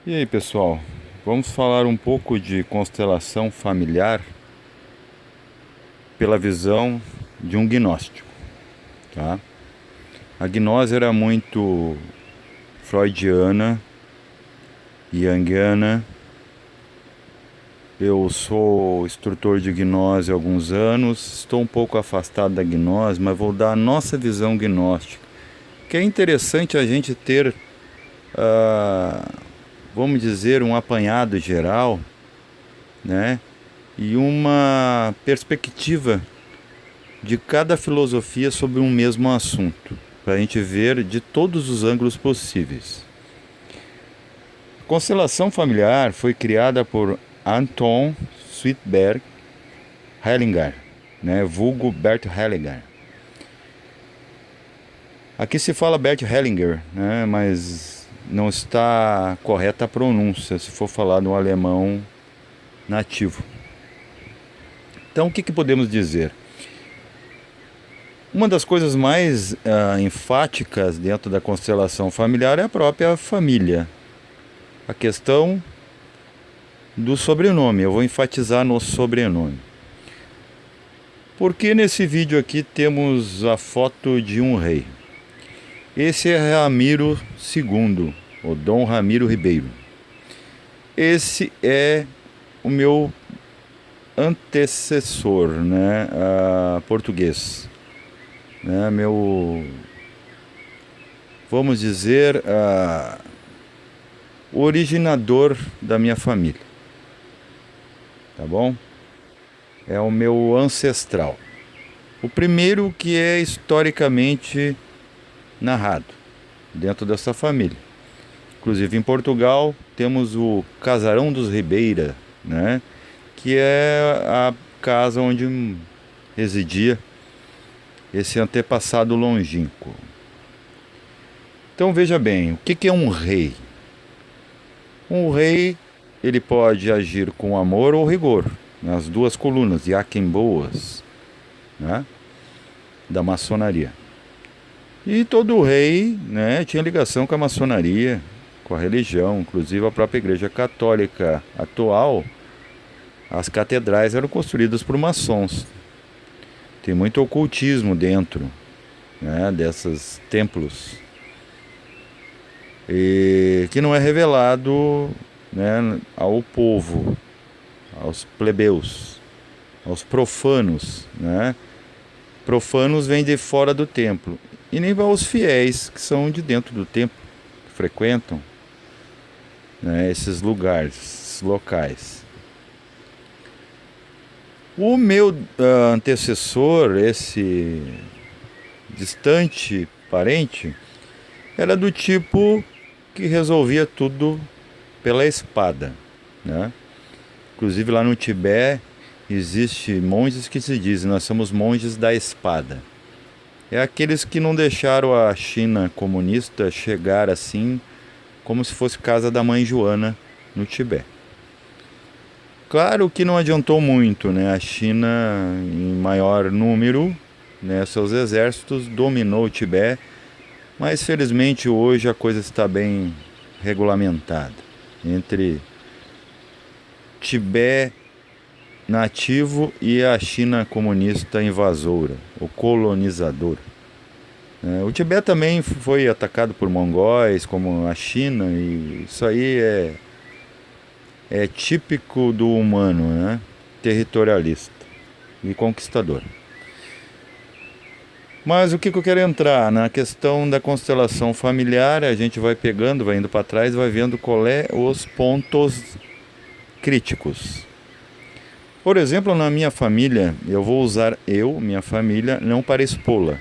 E aí, pessoal, vamos falar um pouco de constelação familiar pela visão de um gnóstico, tá? A gnose era muito freudiana, junguiana. Eu sou instrutor de gnose há alguns anos, estou um pouco afastado da gnose, mas vou dar a nossa visão gnóstica, que é interessante a gente ter, vamos dizer, um apanhado geral, né? E uma perspectiva de cada filosofia sobre um mesmo assunto, para a gente ver de todos os ângulos possíveis. A constelação familiar foi criada por Anton Sweetberg Hellinger, né, vulgo Bert Hellinger. Aqui se fala Bert Hellinger, né, mas não está correta a pronúncia se for falar no alemão nativo. Então, o que podemos dizer? Uma das coisas mais enfáticas dentro da constelação familiar é a própria família. A questão do sobrenome, eu vou enfatizar no sobrenome. Porque nesse vídeo aqui temos a foto de um rei. Esse é Ramiro II, o Dom Ramiro Ribeiro. Esse é o meu antecessor, né, português. Né, vamos dizer, o originador da minha família, tá bom? É o meu ancestral. O primeiro que é historicamente narrado dentro dessa família. Inclusive em Portugal temos o Casarão dos Ribeira, né? Que é a casa onde residia esse antepassado longínquo. Então veja bem, o que é um rei? Um rei, ele pode agir com amor ou rigor, nas duas colunas, Yaquemboas, né, da maçonaria. E todo rei, né, tinha ligação com a maçonaria, com a religião, inclusive a própria Igreja Católica atual, as catedrais eram construídas por maçons. Tem muito ocultismo dentro, né, desses templos, e que não é revelado, né, ao povo, aos plebeus, aos profanos, né? Profanos vêm de fora do templo e nem aos fiéis que são de dentro do templo, que frequentam, né, esses lugares, esses locais. O meu antecessor, esse distante parente, era do tipo que resolvia tudo pela espada, né? Inclusive lá no Tibete existe monges que se dizem, nós somos monges da espada. É aqueles que não deixaram a China comunista chegar assim, como se fosse casa da mãe Joana no Tibete. Claro que não adiantou muito, né? A China, em maior número, né, seus exércitos, dominou o Tibete, mas felizmente hoje a coisa está bem regulamentada entre Tibete nativo e a China comunista invasora, ou colonizadora. O Tibete também foi atacado por mongóis, como a China, e isso aí é típico do humano, né? Territorialista e conquistador. Mas o que eu quero entrar na questão da constelação familiar, a gente vai pegando, vai indo para trás, vai vendo qual é os pontos críticos. Por exemplo, na minha família, eu vou usar minha família, não para expô-la,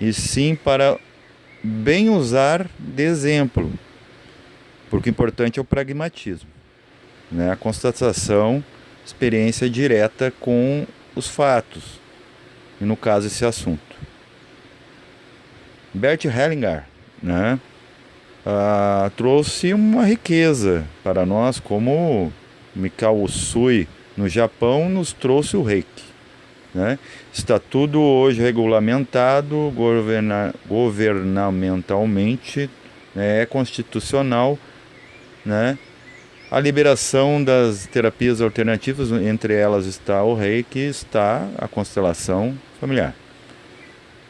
e sim para bem usar de exemplo, porque o importante é o pragmatismo, né? A constatação, experiência direta com os fatos, e no caso esse assunto. Bert Hellinger, né, trouxe uma riqueza para nós, como Mikao Usui no Japão nos trouxe o Reiki, né? Está tudo hoje regulamentado governamentalmente, né, é constitucional, né, a liberação das terapias alternativas, entre elas está o Reiki, está a constelação familiar.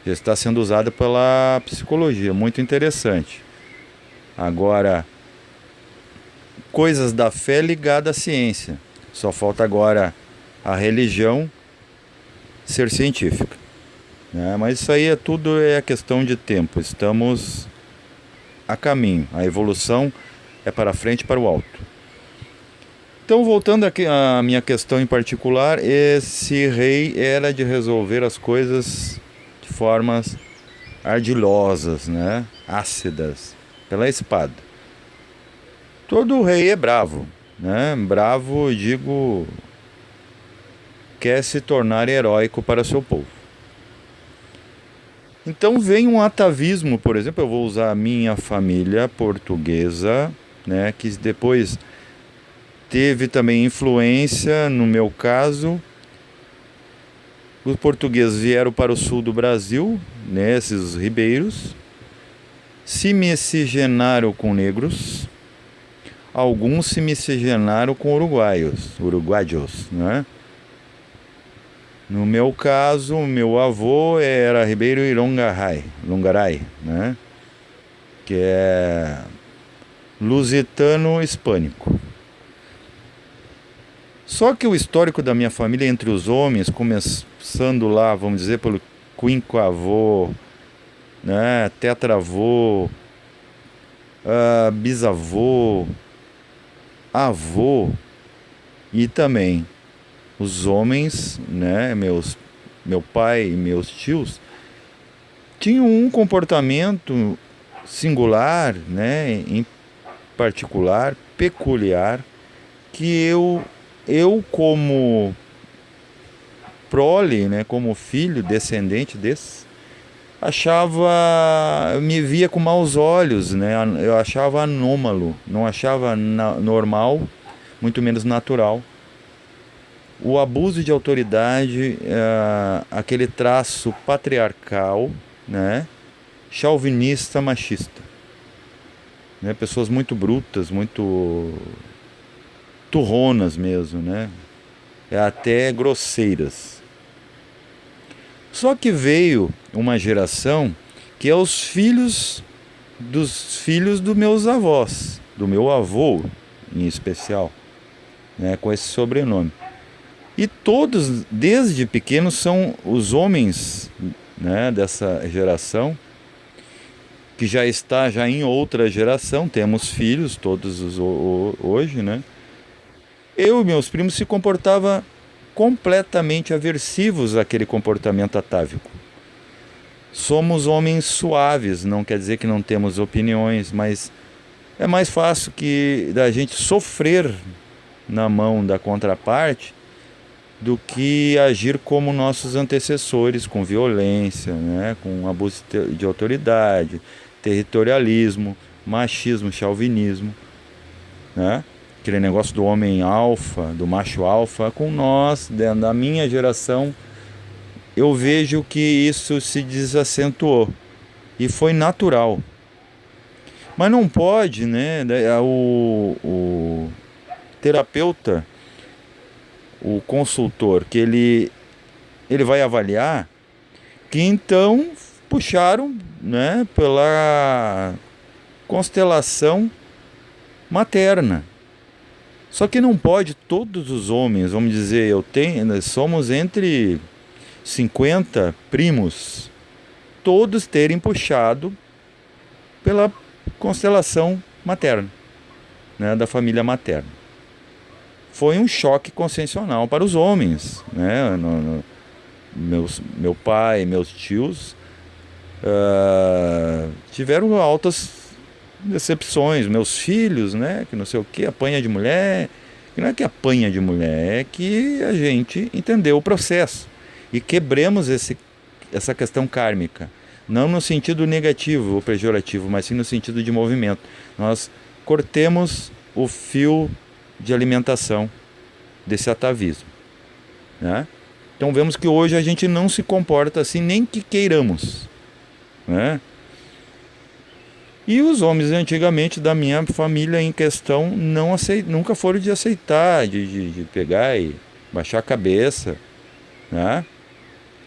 Já está sendo usada pela psicologia, muito interessante. Agora, coisas da fé ligadas à ciência. Só falta agora a religião ser científica, né? Mas isso aí tudo é questão de tempo. Estamos a caminho. A evolução é para frente e para o alto. Então, voltando aqui à minha questão em particular, esse rei era de resolver as coisas de formas ardilosas, né? Ácidas, pela espada. Todo rei é bravo, né? Bravo, digo, quer se tornar heróico para seu povo. Então vem um atavismo, por exemplo, eu vou usar a minha família portuguesa, né? Que depois teve também influência, no meu caso, os portugueses vieram para o sul do Brasil, né, esses ribeiros, se miscigenaram com negros, alguns se miscigenaram com uruguaios, né? No meu caso, meu avô era ribeiro Longaray, né, que é lusitano hispânico. Só que o histórico da minha família entre os homens, começando lá, vamos dizer, pelo quinco avô, né, tetravô, bisavô, avô e também os homens, né, meu pai e meus tios, tinham um comportamento singular, né, em particular, peculiar, que eu como prole, né, como filho, descendente desses, me via com maus olhos, né, eu achava anômalo, não achava normal, muito menos natural. O abuso de autoridade, aquele traço patriarcal, né, chauvinista, machista, né, pessoas muito brutas, muito turronas mesmo, né? Até grosseiras. Só que veio uma geração que é os filhos dos meus avós, do meu avô em especial, né, com esse sobrenome. E todos, desde pequenos, são os homens, né, dessa geração, que já está já em outra geração, temos filhos, todos hoje, né? Eu e meus primos se comportavam completamente aversivos àquele comportamento atávico. Somos homens suaves, não quer dizer que não temos opiniões, mas é mais fácil que da gente sofrer na mão da contraparte do que agir como nossos antecessores, com violência, né, com abuso de autoridade, territorialismo, machismo, chauvinismo, né? Aquele negócio do homem alfa, do macho alfa. Com nós, da minha geração, eu vejo que isso se desacentuou e foi natural. Mas não pode, né, o terapeuta, o consultor, que ele vai avaliar, que então puxaram, né, pela constelação materna. Só que não pode todos os homens, vamos dizer, somos entre 50 primos, todos terem puxado pela constelação materna, né, da família materna. Foi um choque consciencial para os homens, né? Meu pai, meus tios tiveram altas decepções, meus filhos, né, que não sei o que, apanha de mulher, que não é que apanha de mulher, é que a gente entendeu o processo e quebremos essa questão kármica, não no sentido negativo ou pejorativo, mas sim no sentido de movimento. Nós cortemos o fio de alimentação desse atavismo, né? Então vemos que hoje a gente não se comporta assim, nem que queiramos, né? E os homens antigamente da minha família em questão nunca foram de aceitar, de pegar e baixar a cabeça, né?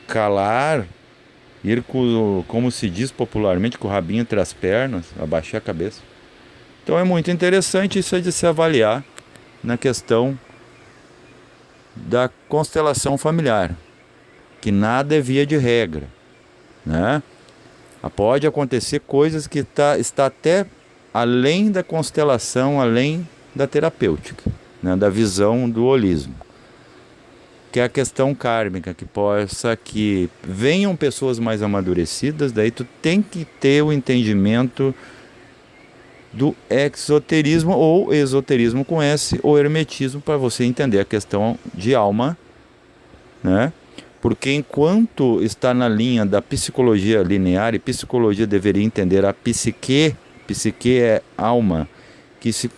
Calar, ir com, como se diz popularmente, com o rabinho entre as pernas, abaixar a cabeça. Então é muito interessante isso de se avaliar na questão da constelação familiar, que nada é via de regra, né? Pode acontecer coisas que está até além da constelação, além da terapêutica, né? Da visão do holismo, que é a questão kármica, que venham pessoas mais amadurecidas, daí tu tem que ter o entendimento do exoterismo ou esoterismo com S, ou hermetismo, para você entender a questão de alma, né? Porque enquanto está na linha da psicologia linear, e psicologia deveria entender a psique é alma, que se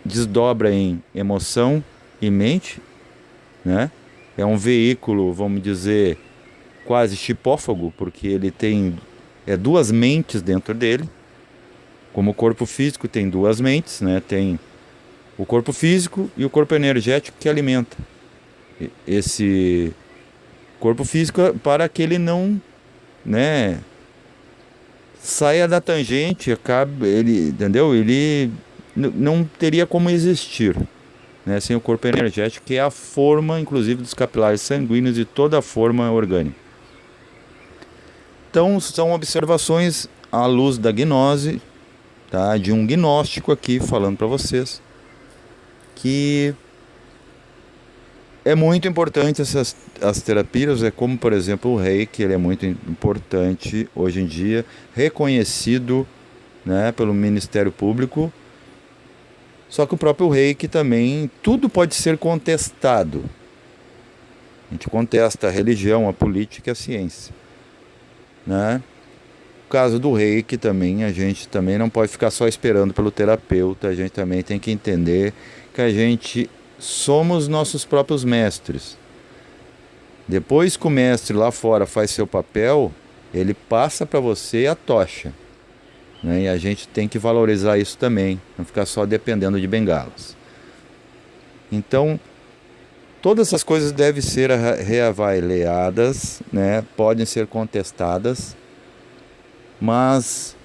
desdobra em emoção e mente, né? É um veículo, vamos dizer, quase chipófago, porque ele tem duas mentes dentro dele. Como o corpo físico tem duas mentes, né? Tem o corpo físico e o corpo energético que alimenta esse corpo físico, para que ele não, né, saia da tangente, entendeu? Ele não teria como existir, né, sem o corpo energético, que é a forma, inclusive, dos capilares sanguíneos e toda a forma orgânica. Então, são observações à luz da gnose, tá? De um gnóstico aqui falando para vocês que é muito importante as terapias, como por exemplo o Reiki, ele é muito importante hoje em dia, reconhecido, né, pelo Ministério Público. Só que o próprio Reiki também, tudo pode ser contestado. A gente contesta a religião, a política e a ciência, né? No caso do Reiki também, a gente também não pode ficar só esperando pelo terapeuta, a gente também tem que entender que a gente somos nossos próprios mestres. Depois que o mestre lá fora faz seu papel, ele passa para você a tocha, né? E a gente tem que valorizar isso também, não ficar só dependendo de bengalas. Então, todas essas coisas devem ser reavaliadas, né? Podem ser contestadas, mas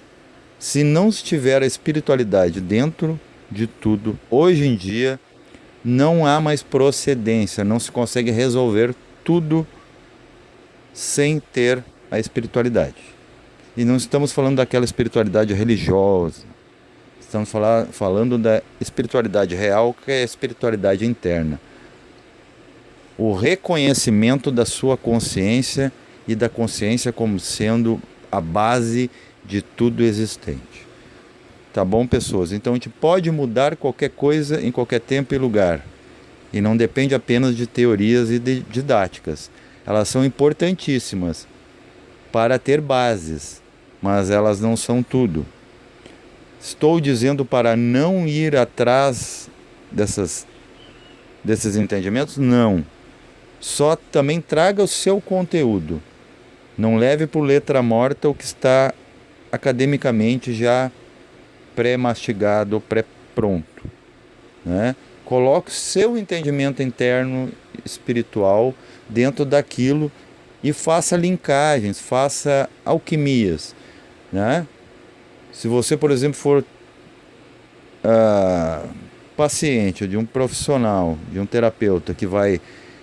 se não estiver a espiritualidade dentro de tudo, hoje em dia, não há mais procedência, não se consegue resolver tudo sem ter a espiritualidade. E não estamos falando daquela espiritualidade religiosa, estamos falando da espiritualidade real, que é a espiritualidade interna. O reconhecimento da sua consciência e da consciência como sendo a base de tudo existente. Tá bom, pessoas? Então a gente pode mudar qualquer coisa em qualquer tempo e lugar. E não depende apenas de teorias e de didáticas. Elas são importantíssimas para ter bases, mas elas não são tudo. Estou dizendo para não ir atrás desses entendimentos? Não. Só também traga o seu conteúdo. Não leve por letra morta o que está academicamente já pré-mastigado, pré-pronto, né? Coloque o seu entendimento interno espiritual dentro daquilo e faça linkagens, faça alquimias, né? Se você, por exemplo, for paciente de um profissional, de um terapeuta que vai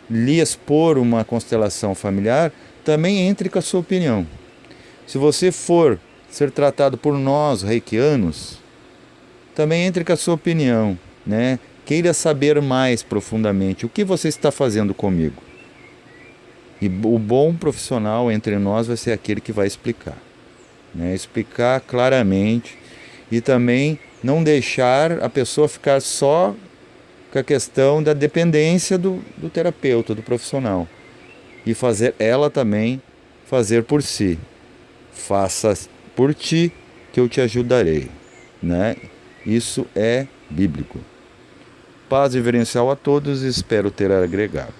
lhe expor uma constelação familiar, também entre com a sua opinião. Se você for ser tratado por nós, reikianos, também entre com a sua opinião, né? Queira saber mais profundamente o que você está fazendo comigo. E o bom profissional entre nós vai ser aquele que vai explicar, né? Explicar claramente e também não deixar a pessoa ficar só com a questão da dependência do terapeuta, do profissional. E fazer ela também fazer por si. Faça por ti que eu te ajudarei, né? Isso é bíblico. Paz reverencial a todos e espero ter agregado.